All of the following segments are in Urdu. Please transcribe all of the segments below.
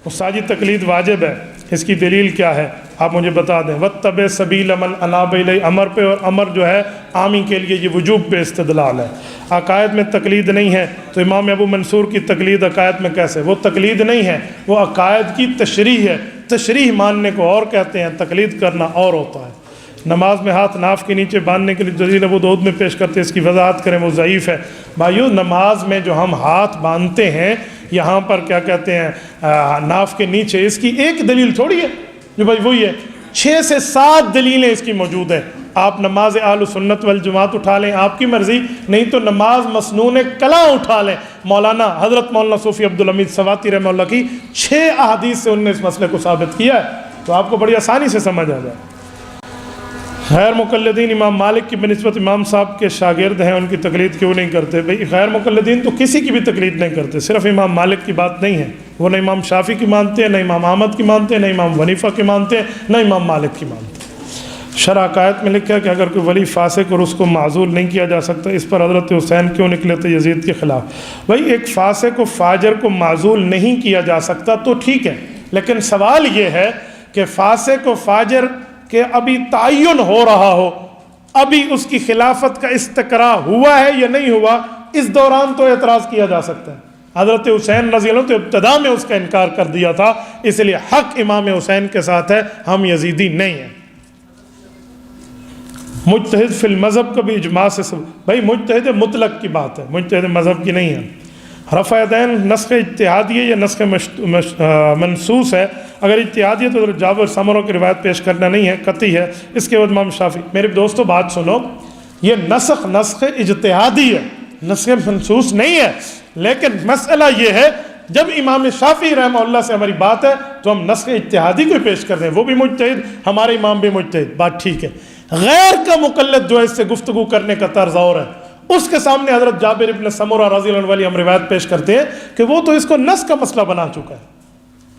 استاذی تقلید واجب ہے، اس کی دلیل کیا ہے آپ مجھے بتا دیں۔ وَاتَّبِعْ سَبِيلَ مَنْ أَنَابَ إِلَيَّ، امر پہ، اور امر جو ہے عامی کے لیے یہ وجوب پہ استدلال ہے۔ عقائد میں تقلید نہیں ہے تو امام ابو منصور کی تقلید عقائد میں کیسے؟ وہ تقلید نہیں ہے، وہ عقائد کی تشریح ہے۔ تشریح ماننے کو اور کہتے ہیں، تقلید کرنا اور ہوتا ہے۔ نماز میں ہاتھ ناف کے نیچے باندھنے کے لیے دلیل ابو داؤد میں پیش کرتے ہیں، اس کی وضاحت کریں، وہ ضعیف ہے۔ بھائیو نماز میں جو ہم ہاتھ باندھتے ہیں یہاں پر کیا کہتے ہیں ناف کے نیچے، اس کی ایک دلیل تھوڑی ہے جو بھائی وہی ہے، 6 سے 7 دلیلیں اس کی موجود ہیں۔ آپ نماز اہل سنت والجماعت اٹھا لیں، آپ کی مرضی، نہیں تو نماز مسنون کلاں اٹھا لیں، حضرت مولانا صوفی عبدالحمید سواتی رحمہ اللہ کی 6 احادیث سے انہوں نے اس مسئلے کو ثابت کیا ہے، تو آپ کو بڑی آسانی سے سمجھ آ جائے۔ غیر مقلدین امام مالک کی بنسبت امام صاحب کے شاگرد ہیں، ان کی تقلید کیوں نہیں کرتے؟ بھئی غیر مقلدین تو کسی کی بھی تقلید نہیں کرتے، صرف امام مالک کی بات نہیں ہے، وہ نہ امام شافعی کی مانتے ہیں، نہ امام احمد کی مانتے ہیں، نہ امام حنیفہ کی مانتے ہیں، نہ امام مالک کی مانتے ہیں۔ شرح عقائد میں لکھا ہے کہ اگر کوئی ولی فاسق اور اس کو معزول نہیں کیا جا سکتا، اس پر حضرت حسین کیوں نکلے تھے یزید کے خلاف؟ بھئی ایک فاسق و فاجر کو معزول نہیں کیا جا سکتا تو ٹھیک ہے، لیکن سوال یہ ہے کہ فاسق و فاجر کہ ابھی تعین ہو رہا ہو، ابھی اس کی خلافت کا استقرا ہوا ہے یا نہیں ہوا، اس دوران تو اعتراض کیا جا سکتا ہے۔ حضرت حسین رضی اللہ عنہ تو ابتدا میں اس کا انکار کر دیا تھا، اس لیے حق امام حسین کے ساتھ ہے، ہم یزیدی نہیں ہیں۔ مجتہد فی المذہب کا بھی اجماع سے بھائی مجتہد مطلق کی بات ہے، مجتہد مذہب کی نہیں ہے۔ رفع یدین نسخ اجتہادی ہے یا نسخ منسوس ہے؟ اگر اجتہادی ہے تو جابر سمروں کی روایت پیش کرنا نہیں ہے، قطعی ہے۔ اس کے بعد امام شافعی، میرے دوستو بات سنو، یہ نسخ اجتہادی ہے، نسخ منسوس نہیں ہے، لیکن مسئلہ یہ ہے جب امام شافعی رحمہ اللہ سے ہماری بات ہے تو ہم نسخ اجتہادی کو پیش کر دیں، وہ بھی مجتہد، ہمارے امام بھی مجتہد، بات ٹھیک ہے۔ غیر کا مقلد جو ہے اس سے گفتگو کرنے کا طرز اور ہے، اس کے سامنے حضرت جابر ابن سمرہ رضی اللہ عنہ والی ہم روایت پیش کرتے ہیں کہ وہ تو اس کو نسخ کا مسئلہ بنا چکا ہے،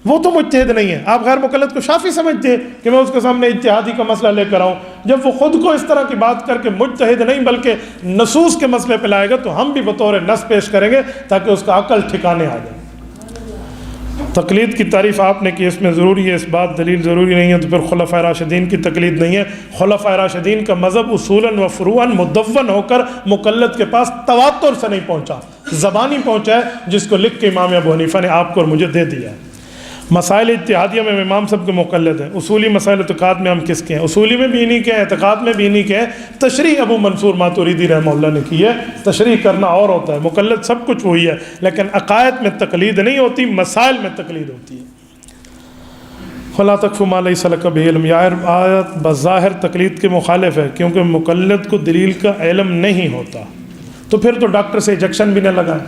وہ تو مجتہد نہیں ہے۔ آپ غیر مقلد کو شافعی سمجھتے ہیں کہ میں اس کے سامنے اجتہادی کا مسئلہ لے کر آؤں، جب وہ خود کو اس طرح کی بات کر کے مجتہد نہیں بلکہ نصوص کے مسئلے پہ لائے گا تو ہم بھی بطور نص پیش کریں گے تاکہ اس کا عقل ٹھکانے آ جائے۔ تقلید کی تعریف آپ نے کی، اس میں ضروری ہے اس بات، دلیل ضروری نہیں ہے تو پھر خلفائے راشدین کی تقلید نہیں ہے۔ خلفائے راشدین کا مذہب اصولاً و فروعاً مدون ہو کر مقلد کے پاس تواتر سے نہیں پہنچا، زبانی پہنچا ہے، جس کو لکھ کے امام ابو حنیفہ نے آپ کو اور مجھے دے دیا ہے۔ مسائل اجتہادیہ میں امام سب کے مقلد ہیں، اصولی مسائل اعتقاد میں ہم کس کے ہیں؟ اصولی میں بھی انہی کے ہیں، اعتقاد میں بھی انہی کے ہیں۔ تشریح ابو منصور ماتوریدی رحمہ اللہ نے کی ہے، تشریح کرنا اور ہوتا ہے، مقلد سب کچھ وہی ہے، لیکن عقائد میں تقلید نہیں ہوتی، مسائل میں تقلید ہوتی ہے۔ فَلَا تَقْفُ مَا لَيْسَ لَكَ بِهِ عِلْمٌ، یہ آیت بظاہر تقلید کے مخالف ہے، کیونکہ مقلد کو دلیل کا علم نہیں ہوتا، تو پھر تو ڈاکٹر سے انجیکشن بھی نہ لگائیں،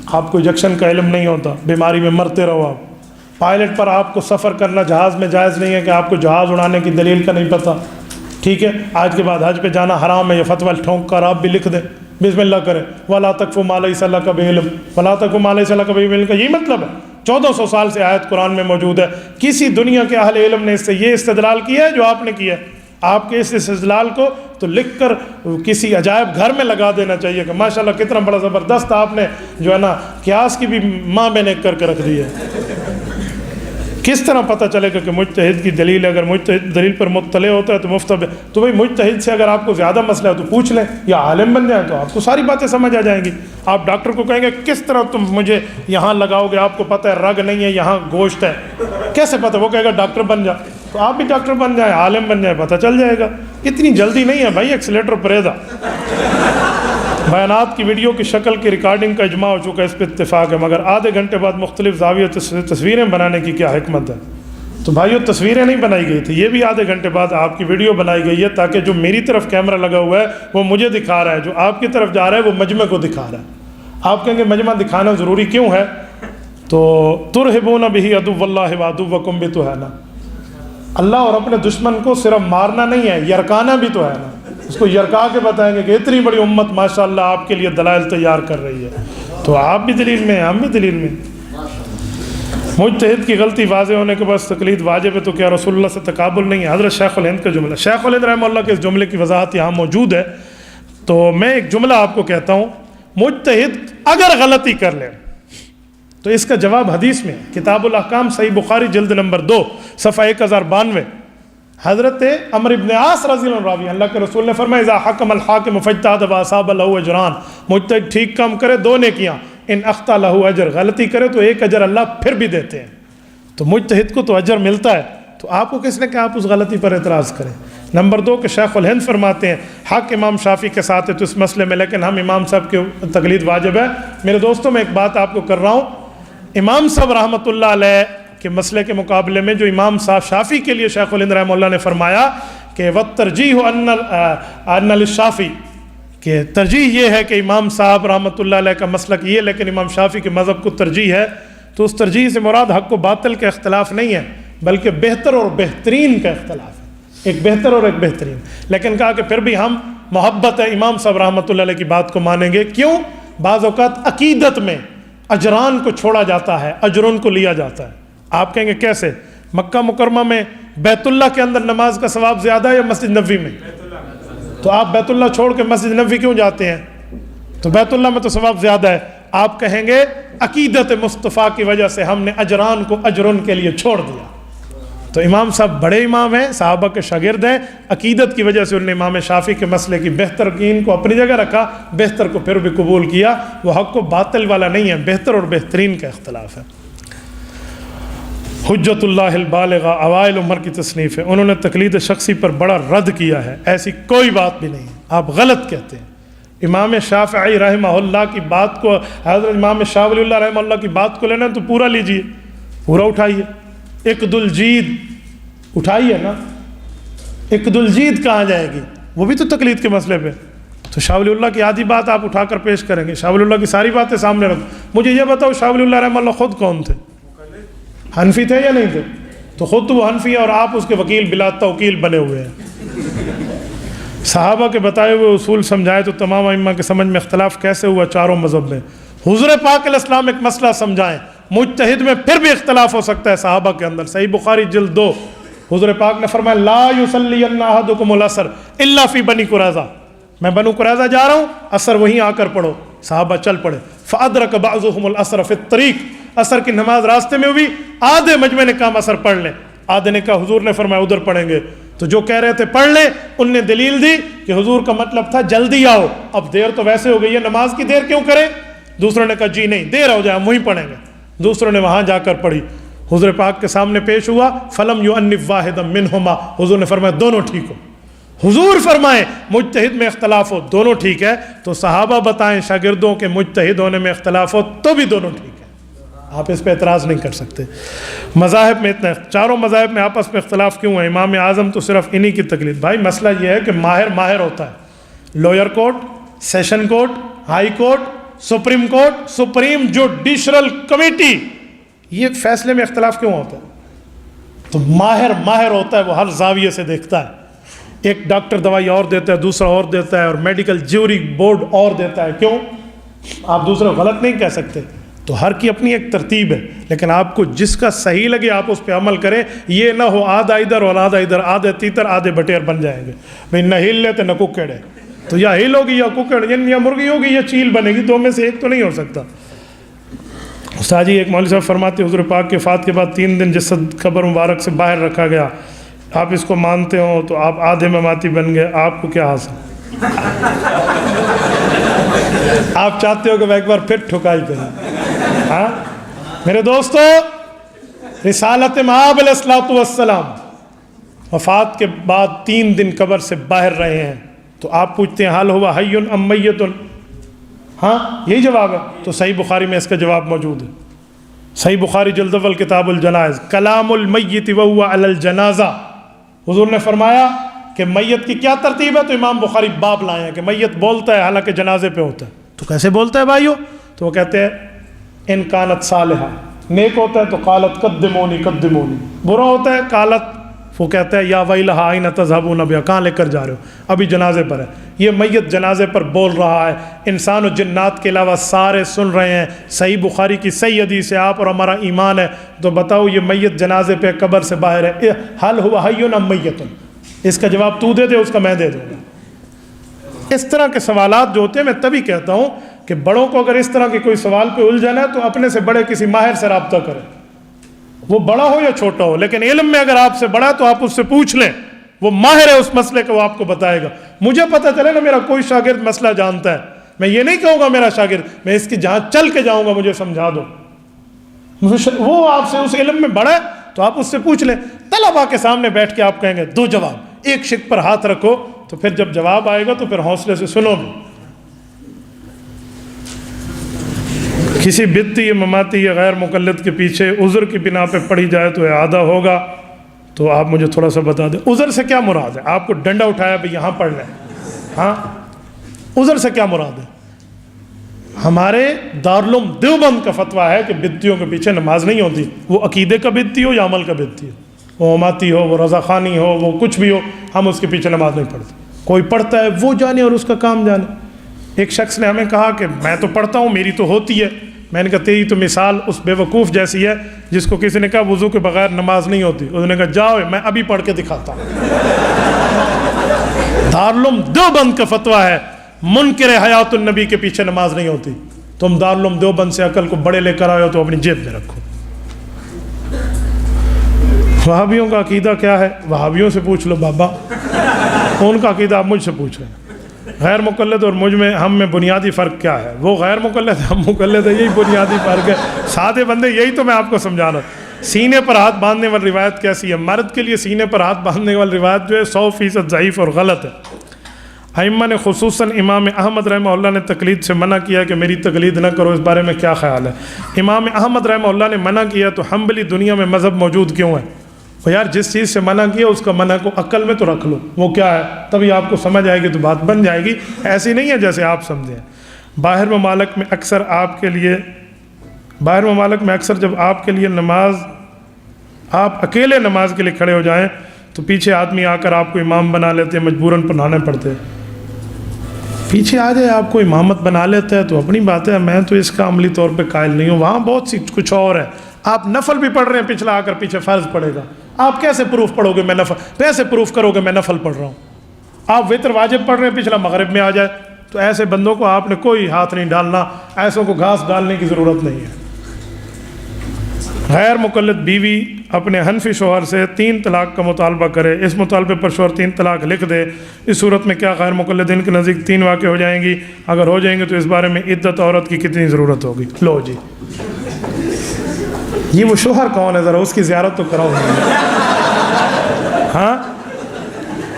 آپ کو انجیکشن کا علم نہیں ہوتا، بیماری میں مرتے رہو۔ آپ پائلٹ پر آپ کو سفر کرنا جہاز میں جائز نہیں ہے کہ آپ کو جہاز اڑانے کی دلیل کا نہیں پتہ، ٹھیک ہے؟ آج کے بعد حج پہ جانا حرام ہے، یہ فتویٰ ٹھونک کر آپ بھی لکھ دیں، بسم اللہ کریں، وَلَا تَقْفُ مَا لَيْسَ لَكَ بِهِ عِلْمٌ، وَلَا تَقْفُ مَا لَيْسَ لَكَ بِهِ عِلْمٌ کا یہی مطلب ہے۔ 1400 سال سے آیت قرآن میں موجود ہے، کسی دنیا کے اہل علم نے اس سے یہ استدلال کیا ہے جو آپ نے کیا ہے؟ آپ کے اس استدلال کو تو لکھ کر کسی عجائب گھر میں لگا دینا چاہیے کہ ماشاءاللہ کتنا بڑا زبردست آپ نے جو ہے نا قیاس کی بھی ماں میں نے کر کے رکھ دی ہے۔ کس طرح پتہ چلے گا کہ مجتہد کی دلیل ہے؟ اگر مجتہد دلیل پر مطلع ہوتا ہے تو مفتب ہے، تو بھائی مجتہد سے اگر آپ کو زیادہ مسئلہ ہے تو پوچھ لیں یا عالم بن جائیں تو آپ کو ساری باتیں سمجھ آ جائیں گی۔ آپ ڈاکٹر کو کہیں گے کس طرح تم مجھے یہاں لگاؤ گے، آپ کو پتہ ہے رگ نہیں ہے یہاں گوشت ہے، کیسے پتہ؟ وہ کہے گا ڈاکٹر بن جا، تو آپ بھی ڈاکٹر بن جائیں، عالم بن جائیں، پتہ چل جائے گا۔ اتنی جلدی نہیں ہے بھائی، ایکسیلیٹر پریدا۔ بیانات کی ویڈیو کی شکل کی ریکارڈنگ کا اجماع ہو چکا ہے، اس پہ اتفاق ہے، مگر آدھے گھنٹے بعد مختلف زاویہ تصویریں بنانے کی کیا حکمت ہے؟ تو بھائیو تصویریں نہیں بنائی گئی تھی، یہ بھی آدھے گھنٹے بعد آپ کی ویڈیو بنائی گئی ہے تاکہ جو میری طرف کیمرہ لگا ہوا ہے وہ مجھے دکھا رہا ہے، جو آپ کی طرف جا رہا ہے وہ مجمع کو دکھا رہا ہے۔ آپ کہیں گے مجمع دکھانا ضروری کیوں ہے؟ تو ترہبون بہ عدو اللہ وعدوکم بھی تو ہے نا، اللہ اور اپنے دشمن کو صرف مارنا نہیں ہے، یرکانا بھی تو ہے نا، اس کو یرکا کے بتائیں گے کہ اتنی بڑی امت ماشاءاللہ آپ کے لیے دلائل تیار کر رہی ہے، تو آپ بھی دلیل میں ہیں، ہم بھی دلیل میں۔ مجتہد کی غلطی واضح ہونے کے بعد تقلید واجب ہے تو کیا رسول اللہ سے تقابل نہیں ہے؟ حضرت شیخ الہند کا جملہ، شیخ الہند رحمہ اللہ کے اس جملے کی وضاحت یہاں موجود ہے، تو میں ایک جملہ آپ کو کہتا ہوں، مجتہد اگر غلطی کر لے تو اس کا جواب حدیث میں ہے، کتاب الاحکام صحیح بخاری جلد نمبر 2 صفحہ 1092، حضرت عمرو بن عاص رضی اللہ عنہ راوی، اللہ کے رسول نے فرمایا اذا حکم الحاکم فاجتہد واصاب له اجران، مجتہد ٹھیک کام کرے 2 نیکیاں، ان اخطا له اجر، غلطی کرے تو 1 اجر اللہ پھر بھی دیتے ہیں۔ تو مجتہد کو تو اجر ملتا ہے، تو آپ کو کس نے کہا آپ اس غلطی پر اعتراض کریں؟ نمبر 2 کہ شیخ الہند فرماتے ہیں حق امام شافعی کے ساتھ ہے تو اس مسئلے میں، لیکن ہم امام صاحب کی تقلید واجب ہے۔ میرے دوستوں میں ایک بات آپ کو کر رہا ہوں، امام صاحب رحمۃ اللہ علیہ کے مسئلے کے مقابلے میں جو امام صاحب شافعی کے لیے شیخ الہند رحمہ اللہ نے فرمایا کہ وَالتَّرْجِیحُ أَنَّ لِلشَّافعی، کہ ترجیح یہ ہے کہ امام صاحب رحمۃ اللہ علیہ کا مسلک یہ، لیکن امام شافعی کے مذہب کو ترجیح ہے، تو اس ترجیح سے مراد حق و باطل کا اختلاف نہیں ہے، بلکہ بہتر اور بہترین کا اختلاف ہے، ایک بہتر اور ایک بہترین۔ لیکن کہا کہ پھر بھی ہم محبت ہے امام صاحب رحمۃ اللہ علیہ کی بات کو مانیں گے۔ کیوں؟ بعض اوقات عقیدت میں اجران کو چھوڑا جاتا ہے، اجرن کو لیا جاتا ہے۔ آپ کہیں گے کیسے؟ مکہ مکرمہ میں بیت اللہ کے اندر نماز کا ثواب زیادہ ہے یا مسجد نبوی میں؟ تو آپ بیت اللہ چھوڑ کے مسجد نبوی کیوں جاتے ہیں؟ تو بیت اللہ میں تو ثواب زیادہ ہے۔ آپ کہیں گے عقیدت مصطفیٰ کی وجہ سے ہم نے اجران کو اجرن کے لیے چھوڑ دیا۔ تو امام صاحب بڑے امام ہیں، صحابہ کے شاگرد ہیں، عقیدت کی وجہ سے انہوں نے امام شافعی کے مسئلے کی بہترین کو اپنی جگہ رکھا، بہتر کو پھر بھی قبول کیا۔ وہ حق و باطل والا نہیں ہے، بہتر اور بہترین کا اختلاف ہے۔ حجت اللہ البالغہ اوائل عمر کی تصنیف ہے، انہوں نے تقلید شخصی پر بڑا رد کیا ہے، ایسی کوئی بات بھی نہیں ہے، آپ غلط کہتے ہیں۔ امام شافعی رحمہ اللہ کی بات کو، حضرت امام شاہ ولی اللہ رحمہ اللہ کی بات کو لینا تو پورا لیجئے، پورا اٹھائیے۔ اقد الجید اٹھائیے نا، اقد الجید کہاں جائے گی؟ وہ بھی تو تقلید کے مسئلے پہ۔ تو شاہ ولی اللہ کی آدھی بات آپ اٹھا کر پیش کریں گے، شاہ ولی اللہ کی ساری باتیں سامنے رکھو۔ مجھے یہ بتاؤ شاہ ولی اللہ رحمہ اللہ خود کون تھے؟ حنفی تھے یا نہیں تھے؟ تو خود تو وہ حنفی ہے اور آپ اس کے وکیل بلا توکیل بنے ہوئے ہیں۔ صحابہ کے بتائے ہوئے اصول سمجھائے تو تمام ائمہ کے سمجھ میں اختلاف کیسے ہوا چاروں مذہب میں؟ حضور پاک علیہ السلام ایک مسئلہ سمجھائیں، مجتہد میں پھر بھی اختلاف ہو سکتا ہے صحابہ کے اندر۔ صحیح بخاری جلد 2 حضور پاک نے فرمایا لا یصلین احدکم العصر الا فی بنی قریظہ، میں بنو قریظہ جا رہا ہوں، عصر وہیں آ کر پڑھو۔ صحابہ چل پڑے، فادرک بعضهم العصر فی الطریق، عصر کی نماز راستے میں ہوئی، آدھے مجمع نے کہا عصر پڑھ لیں، آدھے نے کہا حضور نے فرمایا ادھر پڑھیں گے۔ تو جو کہہ رہے تھے پڑھ لیں، ان نے دلیل دی کہ حضور کا مطلب تھا جلدی آؤ، اب دیر تو ویسے ہو گئی ہے، نماز کی دیر کیوں کریں؟ دوسروں نے کہا جی نہیں، دیر ہو جائے ہم وہیں پڑھیں گے۔ دوسروں نے وہاں جا کر پڑھی، حضور پاک کے سامنے پیش ہوا، فلم یؤنف واحدا منہما، حضور نے فرمایا دونوں ٹھیک ہو۔ حضور فرمائیں مجتہد میں اختلاف ہو دونوں ٹھیک ہے، تو صحابہ بتائیں شاگردوں کے مجتہد ہونے میں اختلاف ہو تو بھی دونوں ٹھیک ہے، آپ اس پہ اعتراض نہیں کر سکتے۔ مذاہب میں اتنا، چاروں مذاہب میں آپس میں اختلاف کیوں ہے؟ امام اعظم تو صرف انہی کی تقلید۔ بھائی مسئلہ یہ ہے کہ ماہر ہوتا ہے، lower court, session court, high court, supreme court, supreme judicial committee, یہ فیصلے میں اختلاف کیوں ہوتا ہے؟ تو ماہر ہوتا ہے، وہ ہر زاویے سے دیکھتا ہے، ایک ڈاکٹر دوائی اور دیتا ہے، دوسرا اور دیتا ہے، اور میڈیکل جیوری بورڈ اور دیتا ہے۔ کیوں؟ آپ دوسرے غلط نہیں کہہ سکتے، تو ہر کی اپنی ایک ترتیب ہے، لیکن آپ کو جس کا صحیح لگے آپ اس پہ عمل کریں، یہ نہ ہو آدھا ادھر اور آدھا ادھر، آدھے تیتر آدھے بٹیر بن جائیں گے۔ بھائی نہ ہل لیتے نہ ککڑ ہے، تو یا ہل ہوگی یا ککڑ، یا مرغی ہوگی یا چیل بنے گی، دو میں سے ایک تو نہیں ہو سکتا۔ استاد جی ایک مولوی صاحب فرماتے حضور پاک کے وفات کے بعد 3 دن جسد قبر مبارک سے باہر رکھا گیا، آپ اس کو مانتے ہو تو آپ آدھے مماتی بن گئے، آپ کو کیا حاصل؟ آپ چاہتے ہو کہ میں ایک بار پھر ٹھکائی کروں؟ ہاں میرے دوستو، رسالت مآب علیہ الصلوۃ والسلام وفات کے بعد 3 دن قبر سے باہر رہے ہیں، تو آپ پوچھتے ہیں حال ہوا حی ام میت؟ ہاں یہی جواب ہے۔ تو صحیح بخاری میں اس کا جواب موجود ہے، صحیح بخاری جلد اول کتاب الجنائز، کلام المیت وہو علی الجنازہ، حضور نے فرمایا کہ میت کی کیا ترتیب ہے، تو امام بخاری باب لائے ہیں کہ میت بولتا ہے حالانکہ جنازے پہ ہوتا ہے۔ تو کیسے بولتا ہے بھائیو؟ تو وہ کہتے ہیں ان کانت صالحہ، نیک ہوتا ہے تو قالت قدمونی قدمونی، برا ہوتا ہے قالت، وہ کہتا ہے یا ویلہا این تذہبون بہا، کہاں لے کر جا رہے ہو؟ ابھی جنازے پر ہے۔ یہ میت جنازے پر بول رہا ہے، انسان و جنات کے علاوہ سارے سن رہے ہیں، صحیح بخاری کی صحیح حدیث ہے، آپ اور ہمارا ایمان ہے۔ تو بتاؤ یہ میت جنازے پہ قبر سے باہر ہے، حل ہوا حی ام میت؟ اس کا جواب تو دے دے، اس کا میں دے دوں گا۔ اس طرح کے سوالات جو ہوتے ہیں، میں تبھی کہتا ہوں کہ بڑوں کو اگر اس طرح کے کوئی سوال پہ الجھن ہے تو اپنے سے بڑے کسی ماہر سے رابطہ کریں، وہ بڑا ہو یا چھوٹا ہو، لیکن علم میں اگر آپ سے بڑا ہے تو آپ اس سے پوچھ لیں، وہ ماہر ہے اس مسئلے کو، وہ آپ کو بتائے گا۔ مجھے پتہ چلے نا میرا کوئی شاگرد مسئلہ جانتا ہے، میں یہ نہیں کہوں گا میرا شاگرد، میں اس کی جہاں چل کے جاؤں گا مجھے سمجھا دو، وہ آپ سے اس علم میں بڑا ہے تو آپ اس سے پوچھ لیں۔ طلباء کے سامنے بیٹھ کے آپ کہیں گے دو جواب، ایک شق پر ہاتھ رکھو، تو پھر جب جواب آئے گا تو پھر حوصلے سے سنو گے۔ کسی بدتی یا مماتی یا غیر مقلد کے پیچھے عذر کی بنا پہ پڑھی جائے تو اعادہ ہوگا؟ تو آپ مجھے تھوڑا سا بتا دیں، عذر سے کیا مراد ہے؟ آپ کو ڈنڈا اٹھایا بھائی یہاں پڑھ لیں، ہاں عذر سے کیا مراد ہے؟ ہمارے دارالعلوم دیوبند کا فتویٰ ہے کہ بدتیوں کے پیچھے نماز نہیں ہوتی، وہ عقیدے کا بدتی ہو یا عمل کا بدتی ہو، وہ مماتی ہو، وہ رضا خانی ہو، وہ کچھ بھی ہو، ہم اس کے پیچھے نماز نہیں پڑھتے۔ کوئی پڑھتا ہے وہ جانے اور اس کا کام جانے۔ ایک شخص نے ہمیں کہا کہ میں تو پڑھتا ہوں، میری تو ہوتی ہے۔ میں نے کہا تیری تو مثال اس بے وقوف جیسی ہے جس کو کسی نے کہا وضو کے بغیر نماز نہیں ہوتی، انہوں نے کہا جاؤ میں ابھی پڑھ کے دکھاتا ہوں۔ دارالعلوم دیوبند کا فتویٰ ہے منکر حیات النبی کے پیچھے نماز نہیں ہوتی۔ تم دارالعلوم دیوبند سے عقل کو بڑے لے کر آئے ہو تو اپنی جیب میں رکھو۔ وہابیوں کا عقیدہ کیا ہے؟ وہابیوں سے پوچھ لو بابا، ان کا عقیدہ آپ مجھ سے پوچھ رہے ہیں۔ غیر مقلد اور مجھ میں ہم میں بنیادی فرق کیا ہے؟ وہ غیر مقلد ہے، ہم مقلد ہے، یہی بنیادی فرق ہے۔ سادے بندے یہی تو میں آپ کو سمجھا رہا ہوں۔ سینے پر ہاتھ باندھنے والی روایت کیسی ہے؟ مرد کے لیے سینے پر ہاتھ باندھنے والی روایت جو ہے 100% ضعیف اور غلط ہے۔ ائمہ نے خصوصاً امام احمد رحمہ اللہ نے تقلید سے منع کیا کہ میری تقلید نہ کرو، اس بارے میں کیا خیال ہے؟ امام احمد رحمہ اللہ نے منع کیا تو حنبلی دنیا میں مذہب موجود کیوں ہے؟ وہ یار جس چیز سے منع کیا اس کا منع کو عقل میں تو رکھ لو، وہ کیا ہے، تبھی آپ کو سمجھ آئے گی تو بات بن جائے گی، ایسی نہیں ہے جیسے آپ سمجھیں۔ باہر ممالک میں اکثر جب آپ کے لیے نماز، آپ اکیلے نماز کے لیے کھڑے ہو جائیں تو پیچھے آدمی آ کر آپ کو امام بنا لیتے ہیں، مجبوراً پڑھانے پڑتے ہیں۔ پیچھے آ جائے آپ کو امامت بنا لیتا ہے تو اپنی بات ہے، میں تو اس کا عملی طور پہ قائل نہیں ہوں۔ وہاں بہت سی کچھ اور ہے، آپ نفل بھی پڑھ رہے ہیں، پچھلا آ کر پیچھے فرض پڑھے گا، آپ کیسے پروف پڑھو گے میں نفل، کیسے پروف کرو گے میں نفل پڑھ رہا ہوں؟ آپ وتر واجب پڑھ رہے ہیں، پچھلا مغرب میں آ جائے، تو ایسے بندوں کو آپ نے کوئی ہاتھ نہیں ڈالنا، ایسوں کو گھاس ڈالنے کی ضرورت نہیں ہے۔ غیر مقلد بیوی اپنے حنفی شوہر سے 3 طلاق کا مطالبہ کرے، اس مطالبے پر شوہر 3 طلاق لکھ دے، اس صورت میں کیا غیر مقلدین کے نزدیک 3 واقع ہو جائیں گی؟ اگر ہو جائیں گے تو اس بارے میں عدت عورت کی کتنی ضرورت ہوگی؟ لو جی، یہ وہ شوہر کون ہے، ذرا اس کی زیارت تو کراؤ۔ ہاں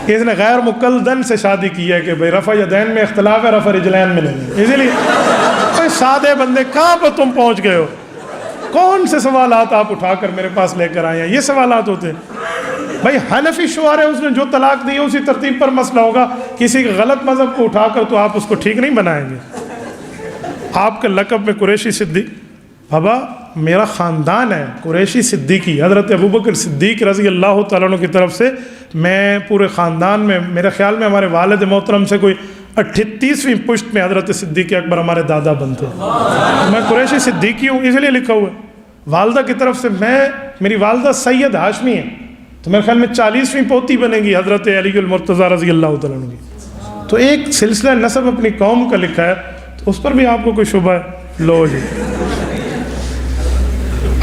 اس نے غیر مقلدن سے شادی کی ہے کہ بھئی رفع یدین میں اختلاف ہے، رفع رجلین میں نہیں، اسی لیے سادے بندے کہاں پہ تم پہنچ گئے ہو؟ کون سے سوالات آپ اٹھا کر میرے پاس لے کر آئے ہیں؟ یہ سوالات ہوتے ہیں بھائی، حنفی شوہر ہے، اس نے جو طلاق دی ہے اسی ترتیب پر مسئلہ ہوگا، کسی غلط مذہب کو اٹھا کر تو آپ اس کو ٹھیک نہیں بنائیں گے۔ آپ کے لقب میں قریشی صدیق، بابا میرا خاندان ہے قریشی صدیقی، حضرت ابوبکر صدیق رضی اللہ تعالیٰ عنہ کی طرف سے میں پورے خاندان میں، میرے خیال میں ہمارے والد محترم سے کوئی 38ویں پشت میں حضرت صدیق اکبر ہمارے دادا بنتے ہیں، میں قریشی صدیقی ہوں، اس لیے لکھا ہوا ہے۔ والدہ کی طرف سے میری والدہ سید ہاشمی ہے، تو میرے خیال میں 40ویں پوتی بنے گی حضرت علی المرتضیٰ رضی اللہ تعالیٰ عنہ کی۔ تو ایک سلسلہ نسب اپنی قوم کا لکھا ہے، تو اس پر بھی آپ کو کوئی شبہ ہے؟ لو جی،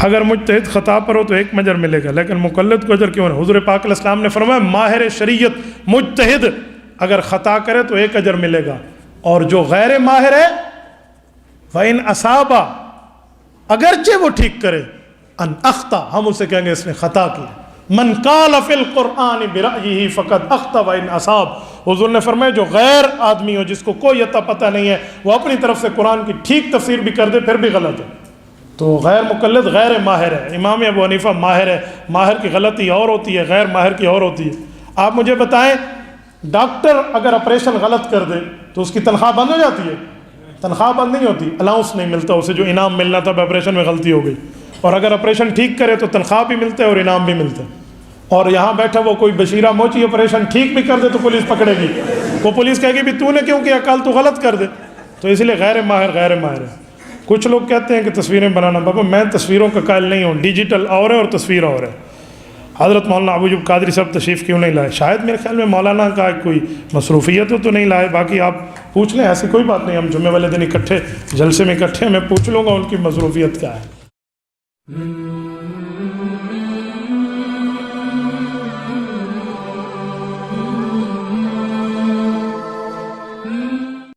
اگر مجتہد خطا پر ہو تو 1 اجر ملے گا، لیکن مقلد کو اجر کیوں ہے؟ حضور پاک علیہ السلام نے فرمایا ماہر شریعت مجتہد اگر خطا کرے تو 1 اجر ملے گا، اور جو غیر ماہر ہے فَإِنْ أَصَابَ، اگرچہ وہ ٹھیک کرے، ان اخطا، ہم اسے کہیں گے اس نے خطا کیا۔ من قال فی القرآن برأیہ فقد اخطا وإن اصاب، حضور نے فرمایا جو غیر آدمی ہو، جس کو کوئی عطا پتہ نہیں ہے، وہ اپنی طرف سے قرآن کی ٹھیک تفسیر بھی کر دے پھر بھی غلط ہے، تو غیر مقلد غیر ماہر ہے۔ امام ابو حنیفہ ماہر ہے، ماہر کی غلطی اور ہوتی ہے، غیر ماہر کی اور ہوتی ہے۔ آپ مجھے بتائیں ڈاکٹر اگر آپریشن غلط کر دے تو اس کی تنخواہ بند ہو جاتی ہے؟ تنخواہ بند نہیں ہوتی، الاؤنس نہیں ملتا اسے جو انعام ملنا تھا، آپریشن میں غلطی ہو گئی، اور اگر آپریشن ٹھیک کرے تو تنخواہ بھی ملتا ہے اور انعام بھی ملتا ہے۔ اور یہاں بیٹھا وہ کوئی بشیرہ موچی آپریشن ٹھیک بھی کر دے تو پولیس پکڑے گی، وہ پولیس کہے گی بھی تو نے کیوں کیا، کل تو غلط کر دے، تو اس لیے غیر ماہر غیر ماہر ہے۔ کچھ لوگ کہتے ہیں کہ تصویریں بنانا، بابا میں تصویروں کا قائل نہیں ہوں، ڈیجیٹل اور ہے اور تصویر اور ہے۔ حضرت مولانا ابو ایوب قادری صاحب تشریف کیوں نہیں لائے؟ شاید میرے خیال میں مولانا کا کوئی مصروفیت ہو تو نہیں لائے، باقی آپ پوچھ لیں، ایسی کوئی بات نہیں، ہم جمعے والے دن اکٹھے جلسے میں اکٹھے، میں پوچھ لوں گا ان کی مصروفیت کیا ہے۔